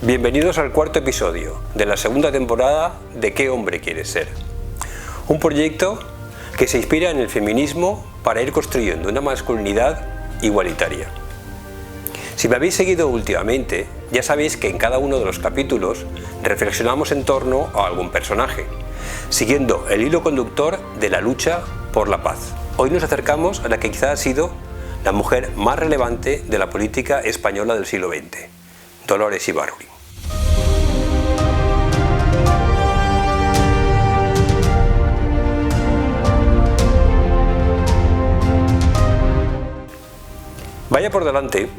Bienvenidos al cuarto episodio de la segunda temporada de ¿Qué hombre quieres ser? Un proyecto que se inspira en el feminismo para ir construyendo una masculinidad igualitaria. Si me habéis seguido últimamente, ya sabéis que en cada uno de los capítulos reflexionamos en torno a algún personaje, siguiendo el hilo conductor de la lucha por la paz. Hoy nos acercamos a la que quizá ha sido la mujer más relevante de la política española del siglo XX, Dolores Ibárruri. Vaya por delante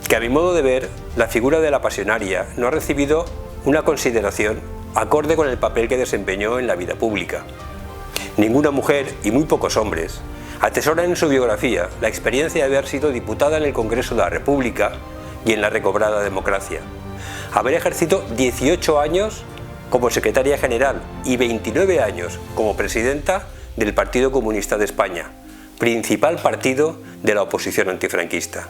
que, a mi modo de ver, la figura de la pasionaria no ha recibido una consideración acorde con el papel que desempeñó en la vida pública. Ninguna mujer y muy pocos hombres atesoran en su biografía la experiencia de haber sido diputada en el Congreso de la República y en la recobrada democracia, haber ejercido 18 años como secretaria general y 29 años como presidenta del Partido Comunista de España, principal partido de la oposición antifranquista,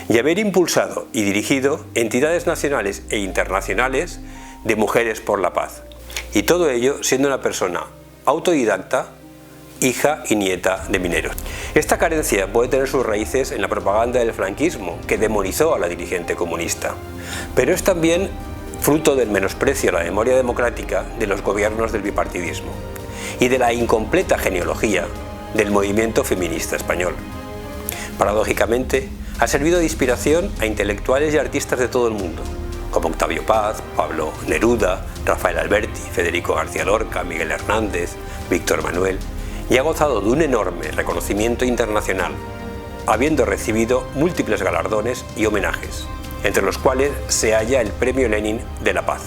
y haber impulsado y dirigido entidades nacionales e internacionales de mujeres por la paz. Y todo ello siendo una persona autodidacta, hija y nieta de mineros. Esta carencia puede tener sus raíces en la propaganda del franquismo, que demonizó a la dirigente comunista, pero es también fruto del menosprecio a la memoria democrática de los gobiernos del bipartidismo y de la incompleta genealogía del movimiento feminista español. Paradójicamente, ha servido de inspiración a intelectuales y artistas de todo el mundo, como Octavio Paz, Pablo Neruda, Rafael Alberti, Federico García Lorca, Miguel Hernández, Víctor Manuel, y ha gozado de un enorme reconocimiento internacional, habiendo recibido múltiples galardones y homenajes, entre los cuales se halla el Premio Lenin de la Paz.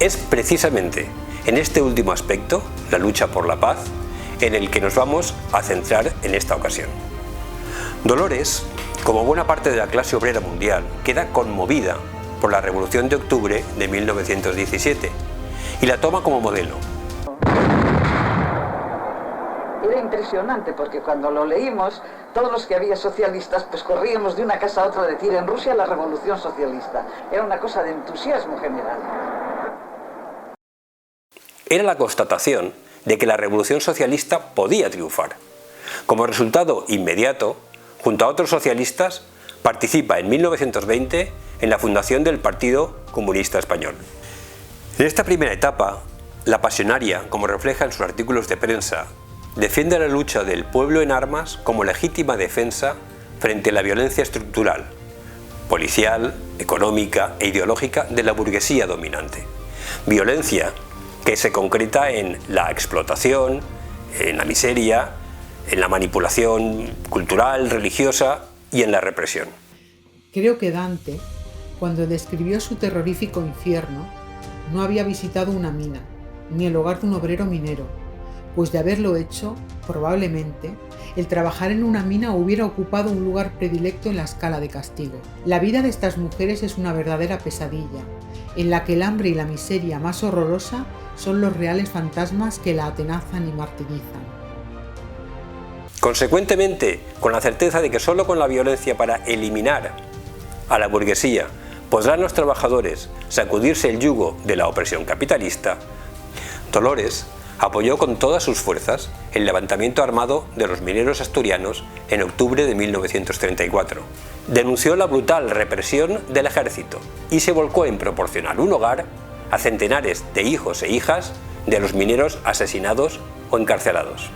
Es precisamente en este último aspecto, la lucha por la paz, en el que nos vamos a centrar en esta ocasión. Dolores, como buena parte de la clase obrera mundial, queda conmovida por la Revolución de Octubre de 1917 y la toma como modelo. Era impresionante porque cuando lo leímos, todos los que había socialistas, pues corríamos de una casa a otra a decir: en Rusia la revolución socialista. Era una cosa de entusiasmo general. Era la constatación de que la revolución socialista podía triunfar. Como resultado inmediato, junto a otros socialistas, participa en 1920 en la fundación del Partido Comunista Español. En esta primera etapa, la pasionaria, como refleja en sus artículos de prensa, defiende la lucha del pueblo en armas como legítima defensa frente a la violencia estructural, policial, económica e ideológica de la burguesía dominante. Violencia que se concreta en la explotación, en la miseria, en la manipulación cultural, religiosa y en la represión. Creo que Dante, cuando describió su terrorífico infierno, no había visitado una mina, ni el hogar de un obrero minero, pues de haberlo hecho, probablemente, el trabajar en una mina hubiera ocupado un lugar predilecto en la escala de castigo. La vida de estas mujeres es una verdadera pesadilla, en la que el hambre y la miseria más horrorosa son los reales fantasmas que la atenazan y martirizan. Consecuentemente, con la certeza de que solo con la violencia para eliminar a la burguesía podrán los trabajadores sacudirse el yugo de la opresión capitalista, Dolores apoyó con todas sus fuerzas el levantamiento armado de los mineros asturianos en octubre de 1934. Denunció la brutal represión del ejército y se volcó en proporcionar un hogar a centenares de hijos e hijas de los mineros asesinados o encarcelados.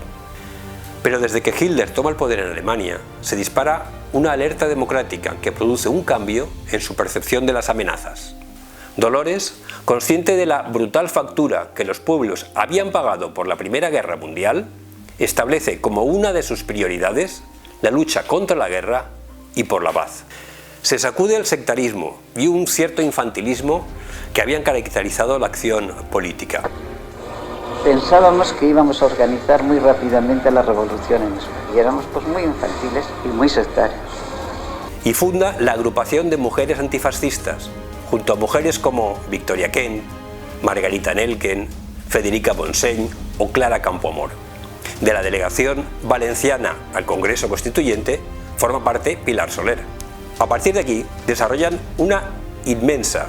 Pero desde que Hitler toma el poder en Alemania, se dispara una alerta democrática que produce un cambio en su percepción de las amenazas. Dolores, consciente de la brutal factura que los pueblos habían pagado por la Primera Guerra Mundial, establece como una de sus prioridades la lucha contra la guerra y por la paz. Se sacude el sectarismo y un cierto infantilismo que habían caracterizado la acción política. Pensábamos que íbamos a organizar muy rápidamente la revolución en España y éramos pues muy infantiles y muy sectarios. Y funda la agrupación de mujeres antifascistas, junto a mujeres como Victoria Kent, Margarita Nelken, Federica Bonseñ o Clara Campoamor. De la delegación valenciana al Congreso Constituyente forma parte Pilar Soler. A partir de aquí desarrollan una inmensa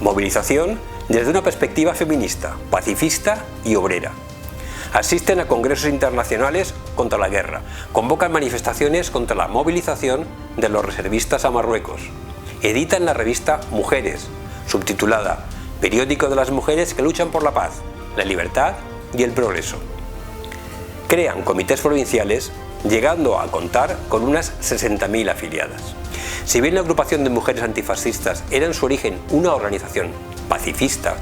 movilización desde una perspectiva feminista, pacifista y obrera. Asisten a congresos internacionales contra la guerra, convocan manifestaciones contra la movilización de los reservistas a Marruecos, editan la revista Mujeres, subtitulada Periódico de las mujeres que luchan por la paz, la libertad y el progreso. Crean comités provinciales, llegando a contar con unas 60.000 afiliadas. Si bien la agrupación de mujeres antifascistas era en su origen una organización pacifista,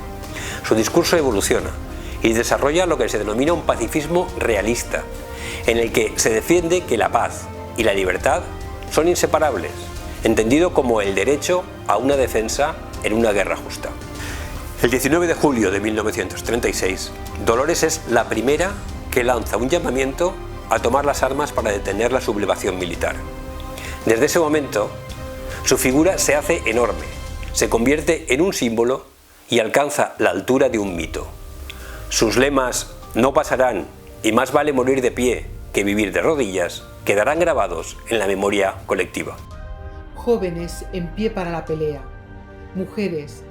su discurso evoluciona y desarrolla lo que se denomina un pacifismo realista, en el que se defiende que la paz y la libertad son inseparables, entendido como el derecho a una defensa en una guerra justa. El 19 de julio de 1936, Dolores es la primera que lanza un llamamiento a tomar las armas para detener la sublevación militar. Desde ese momento, su figura se hace enorme, se convierte en un símbolo y alcanza la altura de un mito. Sus lemas "no pasarán" y "más vale morir de pie que vivir de rodillas" quedarán grabados en la memoria colectiva. Jóvenes en pie para la pelea, mujeres,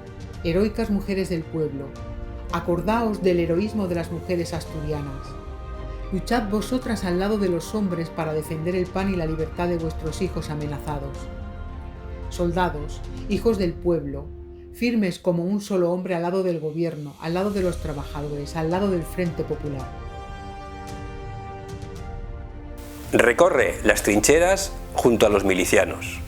heroicas mujeres del pueblo, acordaos del heroísmo de las mujeres asturianas. Luchad vosotras al lado de los hombres para defender el pan y la libertad de vuestros hijos amenazados. Soldados, hijos del pueblo, firmes como un solo hombre al lado del gobierno, al lado de los trabajadores, al lado del Frente Popular. Recorre las trincheras junto a los milicianos.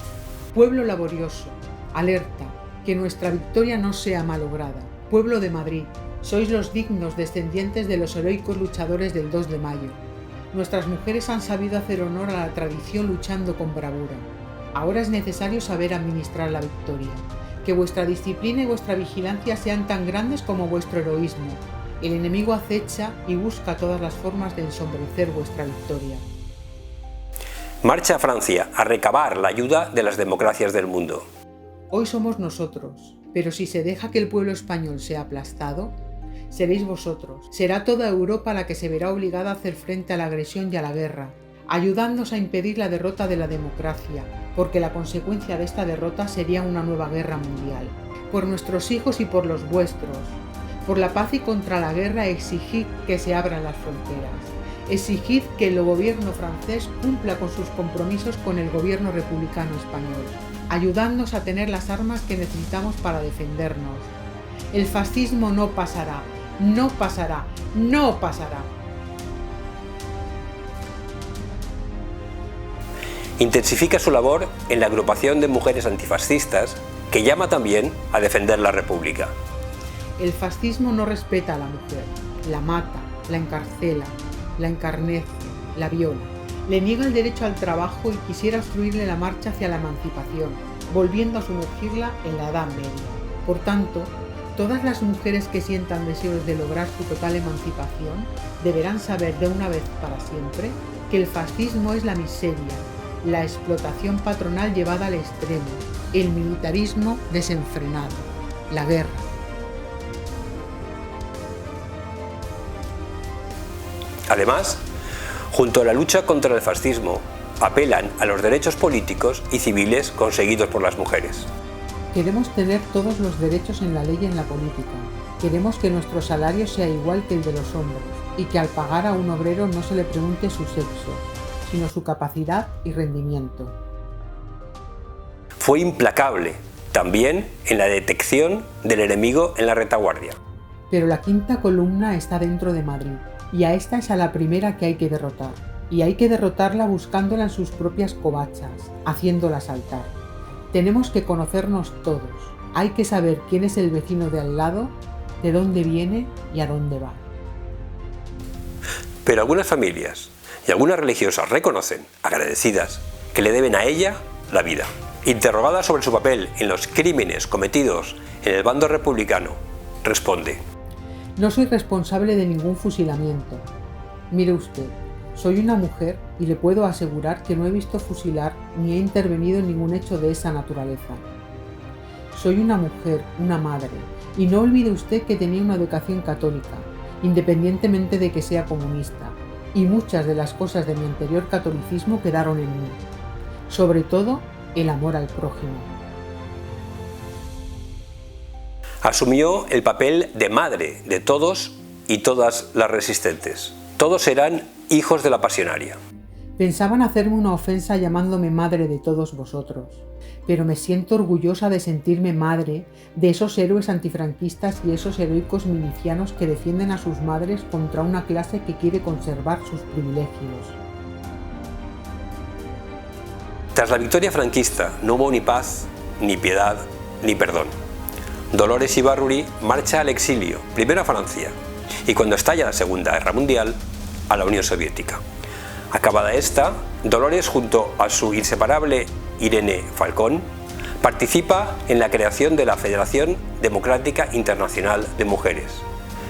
Pueblo laborioso, alerta, que nuestra victoria no sea malograda. Pueblo de Madrid, sois los dignos descendientes de los heroicos luchadores del 2 de mayo. Nuestras mujeres han sabido hacer honor a la tradición luchando con bravura. Ahora es necesario saber administrar la victoria. Que vuestra disciplina y vuestra vigilancia sean tan grandes como vuestro heroísmo. El enemigo acecha y busca todas las formas de ensombrecer vuestra victoria. Marcha a Francia a recabar la ayuda de las democracias del mundo. Hoy somos nosotros, pero si se deja que el pueblo español sea aplastado, seréis vosotros. Será toda Europa la que se verá obligada a hacer frente a la agresión y a la guerra, ayudándonos a impedir la derrota de la democracia, porque la consecuencia de esta derrota sería una nueva guerra mundial. Por nuestros hijos y por los vuestros, por la paz y contra la guerra, exigid que se abran las fronteras. Exigid que el gobierno francés cumpla con sus compromisos con el gobierno republicano español, ayudándonos a tener las armas que necesitamos para defendernos. El fascismo no pasará, no pasará, no pasará. Intensifica su labor en la agrupación de mujeres antifascistas, que llama también a defender la República. El fascismo no respeta a la mujer, la mata, la encarcela, la encarnece, la viola, le niega el derecho al trabajo y quisiera obstruirle la marcha hacia la emancipación, volviendo a sumergirla en la Edad Media. Por tanto, todas las mujeres que sientan deseos de lograr su total emancipación deberán saber de una vez para siempre que el fascismo es la miseria, la explotación patronal llevada al extremo, el militarismo desenfrenado, la guerra. Además, junto a la lucha contra el fascismo, apelan a los derechos políticos y civiles conseguidos por las mujeres. Queremos tener todos los derechos en la ley y en la política. Queremos que nuestro salario sea igual que el de los hombres y que al pagar a un obrero no se le pregunte su sexo, sino su capacidad y rendimiento. Fue implacable también en la detección del enemigo en la retaguardia. Pero la quinta columna está dentro de Madrid, y a esta es a la primera que hay que derrotar. Y hay que derrotarla buscándola en sus propias covachas, haciéndola saltar. Tenemos que conocernos todos. Hay que saber quién es el vecino de al lado, de dónde viene y a dónde va. Pero algunas familias y algunas religiosas reconocen, agradecidas, que le deben a ella la vida. Interrogada sobre su papel en los crímenes cometidos en el bando republicano, responde: No soy responsable de ningún fusilamiento. Mire usted, soy una mujer y le puedo asegurar que no he visto fusilar ni he intervenido en ningún hecho de esa naturaleza. Soy una mujer, una madre, y no olvide usted que tenía una educación católica, independientemente de que sea comunista, y muchas de las cosas de mi anterior catolicismo quedaron en mí, sobre todo el amor al prójimo. Asumió el papel de madre de todos y todas las resistentes. Todos eran hijos de la pasionaria. Pensaban hacerme una ofensa llamándome madre de todos vosotros, pero me siento orgullosa de sentirme madre de esos héroes antifranquistas y esos heroicos milicianos que defienden a sus madres contra una clase que quiere conservar sus privilegios. Tras la victoria franquista no hubo ni paz, ni piedad, ni perdón. Dolores Ibárruri marcha al exilio, primero a Francia, y cuando estalla la Segunda Guerra Mundial, a la Unión Soviética. Acabada esta, Dolores, junto a su inseparable Irene Falcón, participa en la creación de la Federación Democrática Internacional de Mujeres.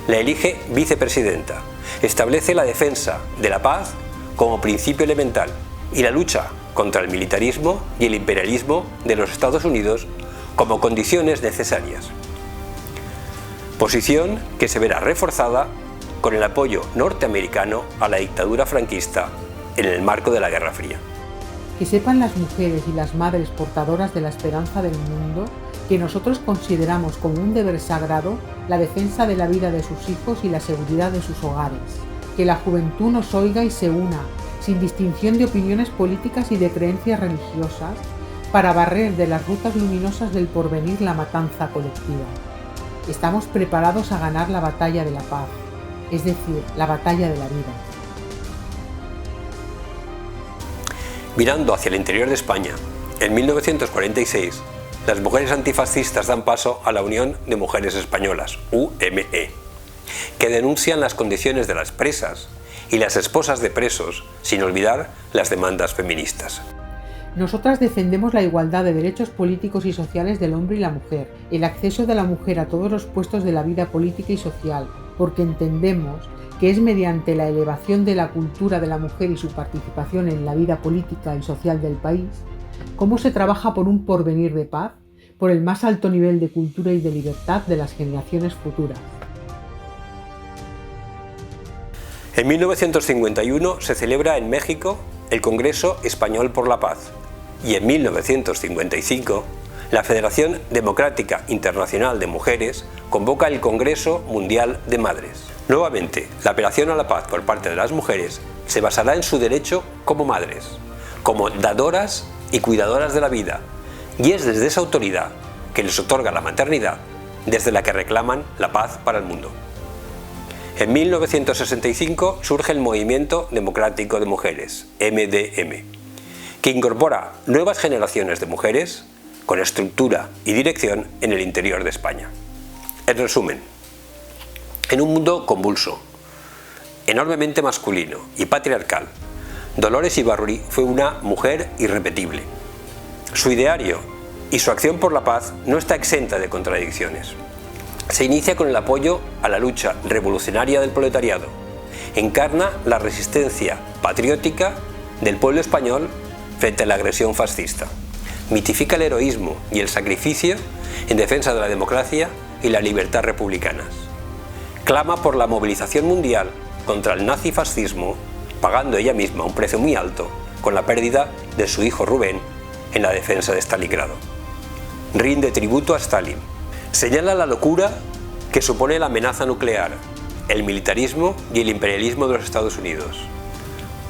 La elige vicepresidenta, establece la defensa de la paz como principio elemental y la lucha contra el militarismo y el imperialismo de los Estados Unidos como condiciones necesarias. Posición que se verá reforzada con el apoyo norteamericano a la dictadura franquista en el marco de la Guerra Fría. Que sepan las mujeres y las madres portadoras de la esperanza del mundo que nosotros consideramos como un deber sagrado la defensa de la vida de sus hijos y la seguridad de sus hogares. Que la juventud nos oiga y se una, sin distinción de opiniones políticas y de creencias religiosas, para barrer de las rutas luminosas del porvenir la matanza colectiva. Estamos preparados a ganar la batalla de la paz, es decir, la batalla de la vida. Mirando hacia el interior de España, en 1946, las mujeres antifascistas dan paso a la Unión de Mujeres Españolas, UME, que denuncian las condiciones de las presas y las esposas de presos, sin olvidar las demandas feministas. Nosotras defendemos la igualdad de derechos políticos y sociales del hombre y la mujer, el acceso de la mujer a todos los puestos de la vida política y social, porque entendemos que es mediante la elevación de la cultura de la mujer y su participación en la vida política y social del país, cómo se trabaja por un porvenir de paz, por el más alto nivel de cultura y de libertad de las generaciones futuras. En 1951 se celebra en México el Congreso Español por la Paz y en 1955 la Federación Democrática Internacional de Mujeres convoca el Congreso Mundial de Madres. Nuevamente, la apelación a la paz por parte de las mujeres se basará en su derecho como madres, como dadoras y cuidadoras de la vida, y es desde esa autoridad que les otorga la maternidad, desde la que reclaman la paz para el mundo. En 1965 surge el Movimiento Democrático de Mujeres, MDM, que incorpora nuevas generaciones de mujeres con estructura y dirección en el interior de España. En resumen, en un mundo convulso, enormemente masculino y patriarcal, Dolores Ibárruri fue una mujer irrepetible. Su ideario y su acción por la paz no está exenta de contradicciones. Se inicia con el apoyo a la lucha revolucionaria del proletariado. Encarna la resistencia patriótica del pueblo español frente a la agresión fascista. Mitifica el heroísmo y el sacrificio en defensa de la democracia y la libertad republicanas. Clama por la movilización mundial contra el nazifascismo, pagando ella misma un precio muy alto con la pérdida de su hijo Rubén en la defensa de Stalingrado. Rinde tributo a Stalin. Señala la locura que supone la amenaza nuclear, el militarismo y el imperialismo de los Estados Unidos.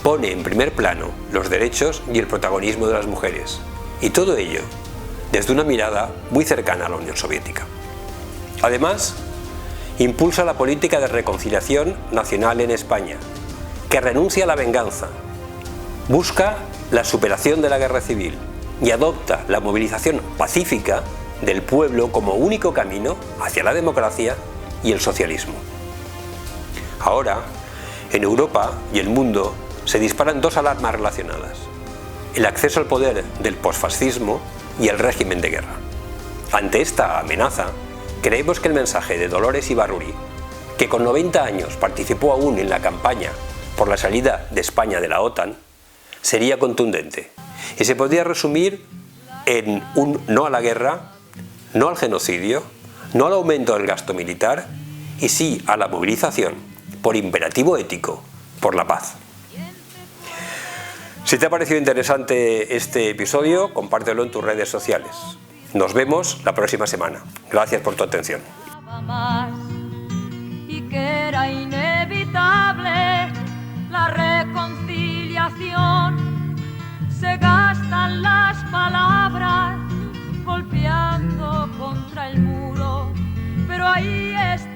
Pone en primer plano los derechos y el protagonismo de las mujeres, y todo ello desde una mirada muy cercana a la Unión Soviética. Además, impulsa la política de reconciliación nacional en España, que renuncia a la venganza, busca la superación de la guerra civil y adopta la movilización pacífica del pueblo como único camino hacia la democracia y el socialismo. Ahora, en Europa y el mundo se disparan dos alarmas relacionadas: el acceso al poder del posfascismo y el régimen de guerra. Ante esta amenaza, creemos que el mensaje de Dolores Ibárruri, que con 90 años participó aún en la campaña por la salida de España de la OTAN, sería contundente y se podría resumir en un no a la guerra, no al genocidio, no al aumento del gasto militar y sí a la movilización por imperativo ético por la paz. Si te ha parecido interesante este episodio, compártelo en tus redes sociales. Nos vemos la próxima semana. Gracias por tu atención. Y que era inevitable la reconciliación. Se gastan las palabras golpeando contra el muro, pero ahí está